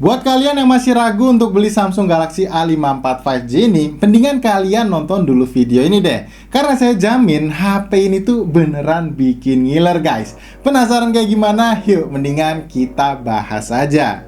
Buat kalian yang masih ragu untuk beli Samsung Galaxy A54 5G ini, mendingan kalian nonton dulu video ini deh. Karena saya jamin HP ini tuh beneran bikin ngiler guys. Penasaran kayak gimana? Yuk mendingan kita bahas aja.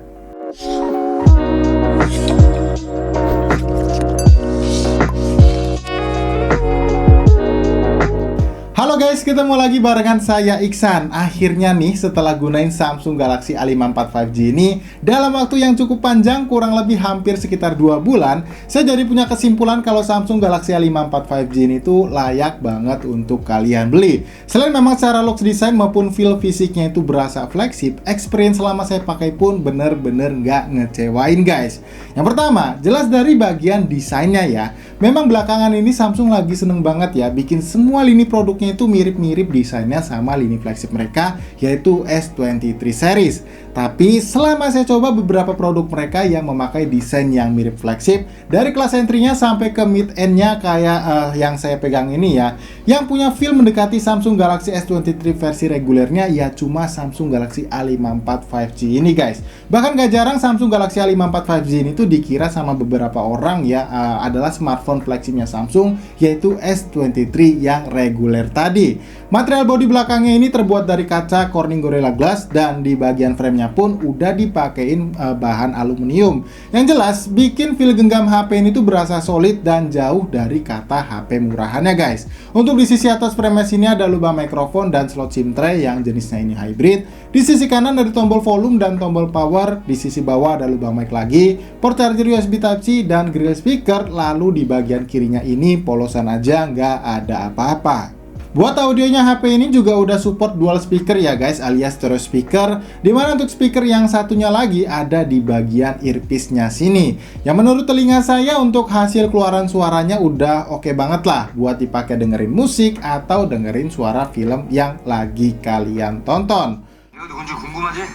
Halo guys, ketemu lagi barengan saya Iksan. Akhirnya nih setelah gunain Samsung Galaxy A54 5G ini dalam waktu yang cukup panjang, kurang lebih hampir sekitar 2 bulan, saya jadi punya kesimpulan kalau Samsung Galaxy A54 5G ini tuh layak banget untuk kalian beli. Selain memang secara looks design maupun feel fisiknya itu berasa flagship, experience selama saya pakai pun bener-bener nggak ngecewain guys. Yang pertama, jelas dari bagian desainnya ya. Memang belakangan ini Samsung lagi seneng banget ya bikin semua lini produknya itu mirip-mirip desainnya sama lini flagship mereka, yaitu S23 series. Tapi selama saya coba beberapa produk mereka yang memakai desain yang mirip flagship, dari kelas entry-nya sampai ke mid-end-nya kayak yang saya pegang ini ya, yang punya feel mendekati Samsung Galaxy S23 versi regulernya ya cuma Samsung Galaxy A54 5G ini guys. Bahkan gak jarang Samsung Galaxy A54 5G ini tuh dikira sama beberapa orang ya adalah smartphone flagshipnya Samsung, yaitu S23 yang reguler tadi. Material bodi belakangnya ini terbuat dari kaca Corning Gorilla Glass dan di bagian framenya pun udah dipakein bahan aluminium. Yang jelas bikin feel genggam HP ini tuh berasa solid dan jauh dari kata HP murahannya guys. Untuk di sisi atas frame sini ada lubang mikrofon dan slot SIM tray yang jenisnya ini hybrid. Di sisi kanan ada tombol volume dan tombol power. Di sisi bawah ada lubang mic lagi, port charger USB Type-C dan grill speaker. Lalu di bagian kirinya ini polosan aja, nggak ada apa-apa. Buat audionya HP ini juga udah support dual speaker ya guys, alias stereo speaker, dimana untuk speaker yang satunya lagi ada di bagian earpiece-nya sini. Yang menurut telinga saya untuk hasil keluaran suaranya udah oke banget lah buat dipakai dengerin musik atau dengerin suara film yang lagi kalian tonton. 내가 누군지 궁금하지?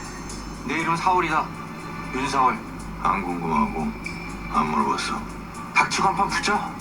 내 이름은 사울이다. 윤사울. 안 궁금하고 안 물어봤어. 닥치고 한판 붙자.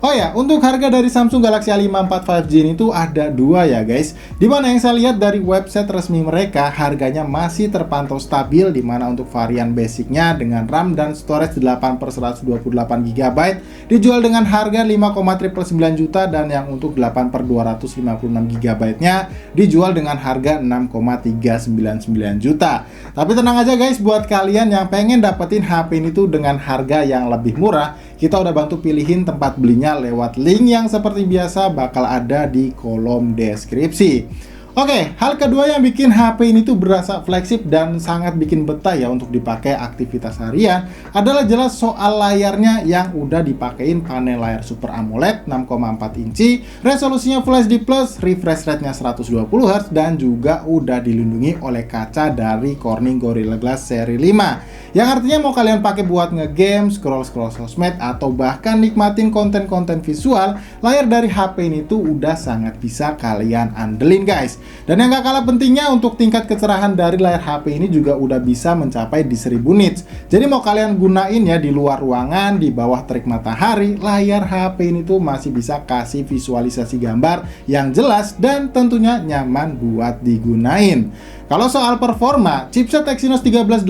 Oh ya, untuk harga dari Samsung Galaxy A54 5G ini tuh ada dua ya guys. Dimana yang saya lihat dari website resmi mereka, harganya masih terpantau stabil, dimana untuk varian basicnya dengan RAM dan storage 8/128GB dijual dengan harga 5,999 juta, dan yang untuk 8/256GB nya dijual dengan harga 6,399 juta. Tapi tenang aja guys, buat kalian yang pengen dapetin HP ini tuh dengan harga yang lebih murah, kita udah bantu pilihin tempat belinya lewat link yang seperti biasa bakal ada di kolom deskripsi. Oke, hal kedua yang bikin HP ini tuh berasa flagship dan sangat bikin betah ya untuk dipakai aktivitas harian adalah jelas soal layarnya yang udah dipakein panel layar Super AMOLED 6,4 inci, resolusinya Full HD+, refresh rate-nya 120Hz, dan juga udah dilindungi oleh kaca dari Corning Gorilla Glass seri 5. Yang artinya mau kalian pakai buat ngegame, scroll-scroll sosmed, atau bahkan nikmatin konten-konten visual, layar dari HP ini tuh udah sangat bisa kalian andelin guys. Dan yang gak kalah pentingnya, untuk tingkat kecerahan dari layar HP ini juga udah bisa mencapai di 1000 nits. Jadi mau kalian gunain ya di luar ruangan, di bawah terik matahari, layar HP ini tuh masih bisa kasih visualisasi gambar yang jelas dan tentunya nyaman buat digunain. Kalau soal performa, chipset Exynos 1380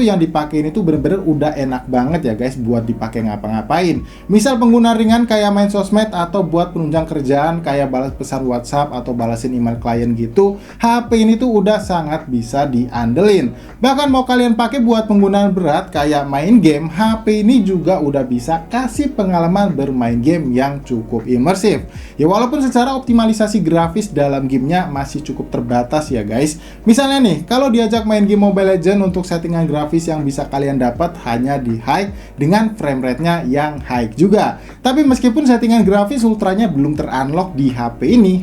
yang dipakai ini tuh bener-bener udah enak banget ya guys buat dipakai ngapa-ngapain. Misal pengguna ringan kayak main sosmed atau buat penunjang kerjaan kayak balas pesan WhatsApp atau balasin email klien gitu, HP ini tuh udah sangat bisa diandelin. Bahkan mau kalian pakai buat penggunaan berat kayak main game, HP ini juga udah bisa kasih pengalaman bermain game yang cukup imersif. Ya walaupun secara optimalisasi grafis dalam gamenya masih cukup terbatas ya guys. Misalnya nih, kalau diajak main game Mobile Legends, untuk settingan grafis yang bisa kalian dapat hanya di high dengan frame rate-nya yang high juga. Tapi meskipun settingan grafis ultranya belum terunlock di HP ini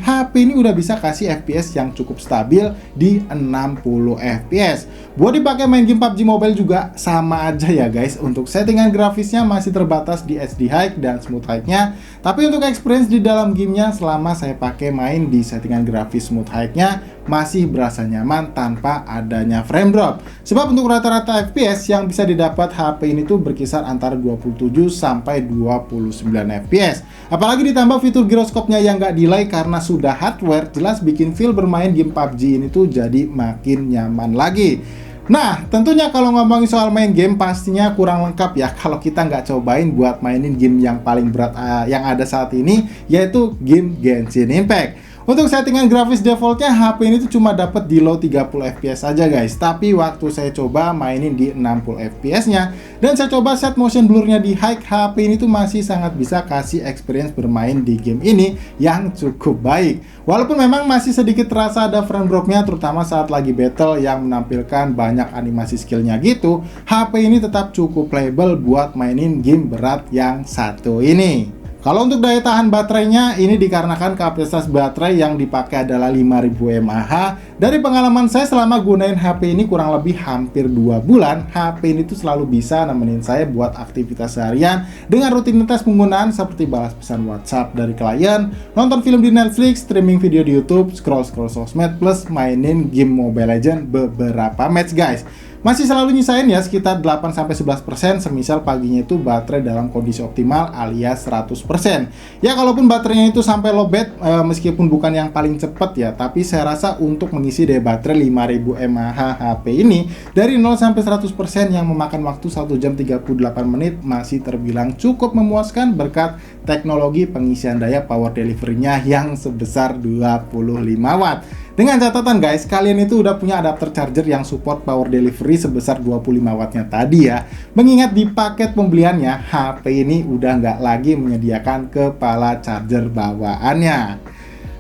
udah bisa kasih FPS yang cukup stabil di 60 FPS. Buat dipakai main game PUBG Mobile juga sama aja ya guys. Untuk settingan grafisnya masih terbatas di HD high dan smooth high-nya. Tapi untuk experience di dalam gamenya selama saya pakai main di settingan grafis smooth high-nya, masih berasa nyaman tanpa adanya frame drop. Sebab untuk rata-rata FPS yang bisa didapat HP ini tuh berkisar antara 27 sampai 29 FPS. Apalagi ditambah fitur giroskopnya yang nggak delay karena sudah hardware, jelas bikin feel bermain game PUBG ini tuh jadi makin nyaman lagi. Nah, tentunya kalau ngomongin soal main game pastinya kurang lengkap ya kalau kita nggak cobain buat mainin game yang paling berat yang ada saat ini, yaitu game Genshin Impact. Untuk settingan grafis defaultnya HP ini tuh cuma dapat di low 30 fps aja guys. Tapi waktu saya coba mainin di 60 fps nya dan saya coba set motion blurnya di high, HP ini tuh masih sangat bisa kasih experience bermain di game ini yang cukup baik. Walaupun memang masih sedikit terasa ada frame dropnya, terutama saat lagi battle yang menampilkan banyak animasi skillnya gitu, HP ini tetap cukup playable buat mainin game berat yang satu ini. Kalau untuk daya tahan baterainya, ini dikarenakan kapasitas baterai yang dipakai adalah 5000 mAh. Dari pengalaman saya selama gunain HP ini kurang lebih hampir 2 bulan, HP ini tuh selalu bisa nemenin saya buat aktivitas seharian dengan rutinitas penggunaan seperti balas pesan WhatsApp dari klien, nonton film di Netflix, streaming video di YouTube, scroll-scroll sosmed, plus mainin game Mobile Legends beberapa match guys. Masih selalu nyisain ya sekitar 8-11%, semisal paginya itu baterai dalam kondisi optimal alias 100%. Ya kalaupun baterainya itu sampai lowbat, meskipun bukan yang paling cepat ya, tapi saya rasa untuk mengisi daya baterai 5000 mAh HP ini dari 0 sampai 100% yang memakan waktu 1 jam 38 menit masih terbilang cukup memuaskan berkat teknologi pengisian daya power delivery-nya yang sebesar 25 watt. Dengan catatan guys, kalian itu udah punya adapter charger yang support power delivery sebesar 25 wattnya tadi ya. Mengingat di paket pembeliannya, HP ini udah nggak lagi menyediakan kepala charger bawaannya.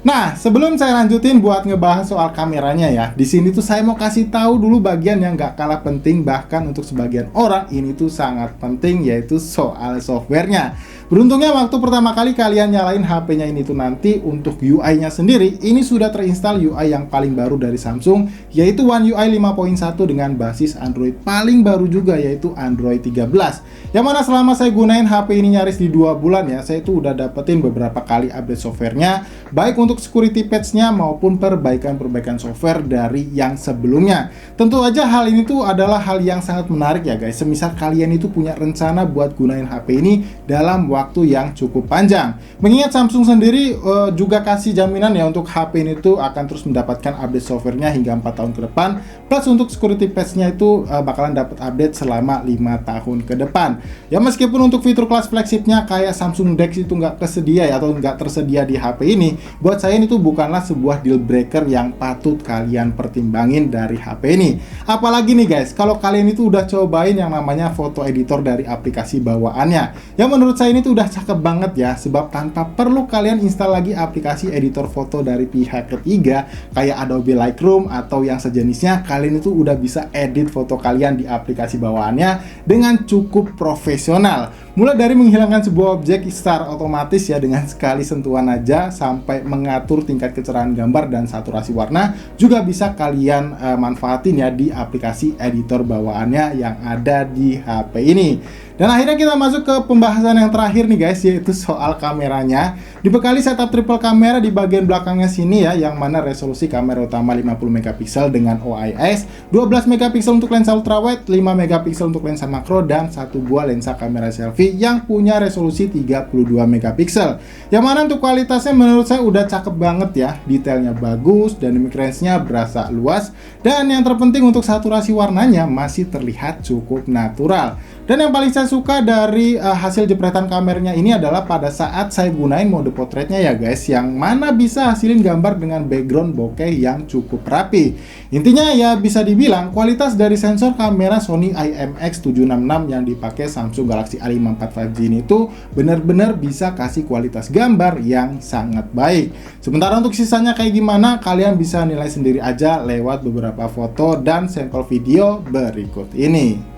Nah, sebelum saya lanjutin buat ngebahas soal kameranya ya, di sini tuh saya mau kasih tahu dulu bagian yang nggak kalah penting, bahkan untuk sebagian orang ini tuh sangat penting, yaitu soal softwarenya. Beruntungnya waktu pertama kali kalian nyalain HP-nya ini tuh nanti untuk UI-nya sendiri, ini sudah terinstall UI yang paling baru dari Samsung, yaitu One UI 5.1 dengan basis Android paling baru juga, yaitu Android 13. Yang mana selama saya gunain HP ini nyaris di 2 bulan ya, saya itu udah dapetin beberapa kali update softwarenya, baik untuk security patch-nya maupun perbaikan-perbaikan software dari yang sebelumnya. Tentu aja hal ini tuh adalah hal yang sangat menarik ya guys, semisal kalian itu punya rencana buat gunain HP ini dalam waktu yang cukup panjang. Mengingat Samsung sendiri juga kasih jaminan ya untuk HP ini tuh akan terus mendapatkan update softwarenya hingga 4 tahun ke depan, plus untuk security patch-nya itu bakalan dapat update selama 5 tahun ke depan. Ya meskipun untuk fitur kelas flagship-nya kayak Samsung Dex itu nggak kesedia ya, atau nggak tersedia di HP ini, buat saya ini tuh bukanlah sebuah deal breaker yang patut kalian pertimbangin dari HP ini. Apalagi nih guys, kalau kalian itu udah cobain yang namanya foto editor dari aplikasi bawaannya, yang menurut saya ini tuh udah cakep banget ya, sebab tanpa perlu kalian install lagi aplikasi editor foto dari pihak ketiga kayak Adobe Lightroom atau yang sejenisnya, kalian itu udah bisa edit foto kalian di aplikasi bawaannya dengan cukup profesional. Mulai dari menghilangkan sebuah objek secara otomatis ya dengan sekali sentuhan aja, sampai mengatur tingkat kecerahan gambar dan saturasi warna juga bisa kalian manfaatin ya di aplikasi editor bawaannya yang ada di HP ini. Dan akhirnya kita masuk ke pembahasan yang terakhir nih guys, yaitu soal kameranya. Dibekali setup triple kamera di bagian belakangnya sini ya, yang mana resolusi kamera utama 50 megapiksel dengan OIS, 12 megapiksel untuk lensa ultrawide, 5 megapiksel untuk lensa makro, dan satu buah lensa kamera selfie yang punya resolusi 32 megapiksel. Yang mana untuk kualitasnya menurut saya udah cakep banget ya, detailnya bagus, dynamic range-nya berasa luas, dan yang terpenting untuk saturasi warnanya masih terlihat cukup natural. Dan yang paling saya suka dari hasil jepretan kameranya ini adalah pada saat saya gunain mode potretnya ya guys, yang mana bisa hasilin gambar dengan background bokeh yang cukup rapi. Intinya ya bisa dibilang kualitas dari sensor kamera Sony IMX766 yang dipakai Samsung Galaxy A54 5G ini tuh bener-bener bisa kasih kualitas gambar yang sangat baik. Sementara untuk sisanya kayak gimana, kalian bisa nilai sendiri aja lewat beberapa foto dan sampel video berikut ini.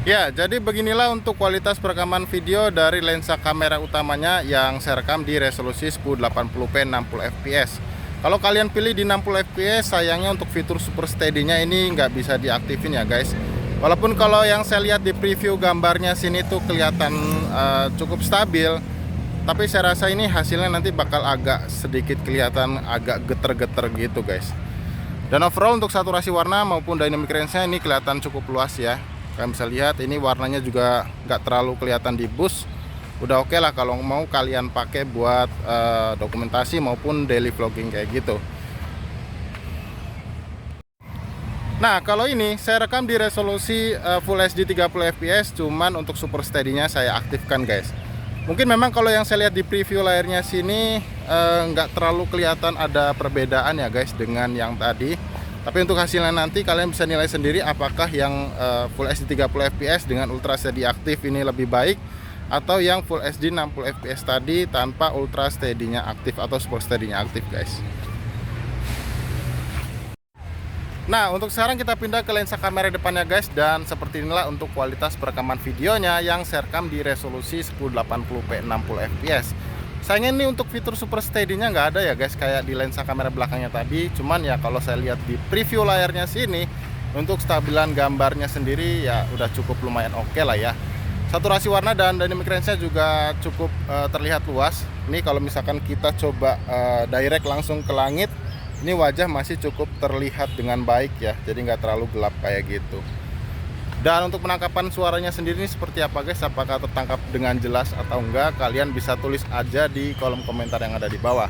Ya, Ya, jadi beginilah untuk kualitas perekaman video dari lensa kamera utamanya yang saya rekam di resolusi 1080p 60 fps. Kalau kalian pilih di 60 fps, sayangnya untuk fitur super steady-nya ini nggak bisa diaktifin ya guys. Walaupun kalau yang saya lihat di preview gambarnya sini tuh kelihatan cukup stabil, tapi saya rasa ini hasilnya nanti bakal agak sedikit kelihatan agak geter-geter gitu guys. Dan overall untuk saturasi warna maupun dynamic range-nya ini kelihatan cukup luas ya. Kalian bisa lihat ini warnanya juga nggak terlalu kelihatan di boost. Udah oke lah kalau mau kalian pakai buat dokumentasi maupun daily vlogging kayak gitu. Nah, kalau ini saya rekam di resolusi Full HD 30 fps, cuman untuk super steady-nya saya aktifkan guys. Mungkin memang kalau yang saya lihat di preview layarnya sini nggak terlalu kelihatan ada perbedaan ya guys dengan yang tadi. Tapi untuk hasilnya nanti kalian bisa nilai sendiri apakah yang Full HD 30 fps dengan Ultra Steady aktif ini lebih baik, atau yang Full HD 60 fps tadi tanpa Ultra Steady-nya aktif atau Super Steady-nya aktif guys. Nah, untuk sekarang kita pindah ke lensa kamera depannya guys, dan seperti inilah untuk kualitas perekaman videonya yang saya rekam di resolusi 1080p 60 fps. Sayangnya ini untuk fitur super steady-nya nggak ada ya guys, kayak di lensa kamera belakangnya tadi. Cuman ya kalau saya lihat di preview layarnya sini, untuk stabilan gambarnya sendiri ya udah cukup lumayan oke lah ya. Saturasi warna dan dynamic range-nya juga cukup terlihat luas. Ini kalau misalkan kita coba direct langsung ke langit, ini wajah masih cukup terlihat dengan baik ya, jadi nggak terlalu gelap kayak gitu. Dan untuk penangkapan suaranya sendiri ini seperti apa guys, apakah tertangkap dengan jelas atau enggak, kalian bisa tulis aja di kolom komentar yang ada di bawah.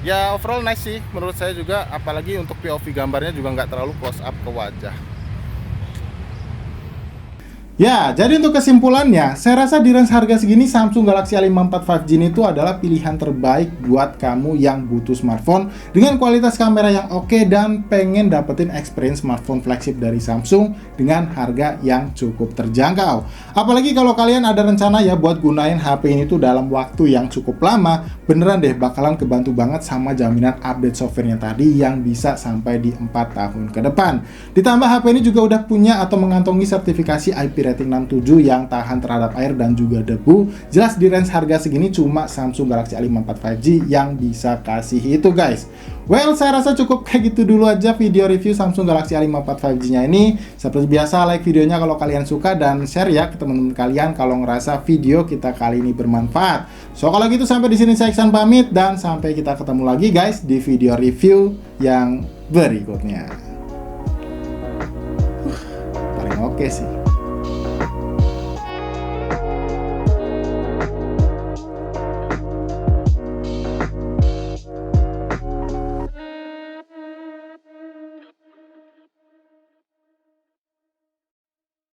Ya overall nice sih menurut saya juga, apalagi untuk POV gambarnya juga nggak terlalu close up ke wajah. Ya, jadi untuk kesimpulannya, saya rasa di range harga segini Samsung Galaxy A54 5G itu adalah pilihan terbaik buat kamu yang butuh smartphone dengan kualitas kamera yang oke dan pengen dapetin experience smartphone flagship dari Samsung dengan harga yang cukup terjangkau. Apalagi kalau kalian ada rencana ya buat gunain HP ini tuh dalam waktu yang cukup lama, beneran deh bakalan kebantu banget sama jaminan update softwarenya tadi yang bisa sampai di 4 tahun ke depan. Ditambah HP ini juga udah punya atau mengantongi sertifikasi IP rating 67 yang tahan terhadap air dan juga debu. Jelas di range harga segini cuma Samsung Galaxy A54 5G yang bisa kasih itu guys. Well, saya rasa cukup kayak gitu dulu aja video review Samsung Galaxy A54 5G-nya ini. Seperti biasa, like videonya kalau kalian suka dan share ya ke teman-teman kalian kalau ngerasa video kita kali ini bermanfaat. So, kalau gitu sampai di sini saya Iksan pamit dan sampai kita ketemu lagi guys di video review yang berikutnya. Paling oke sih.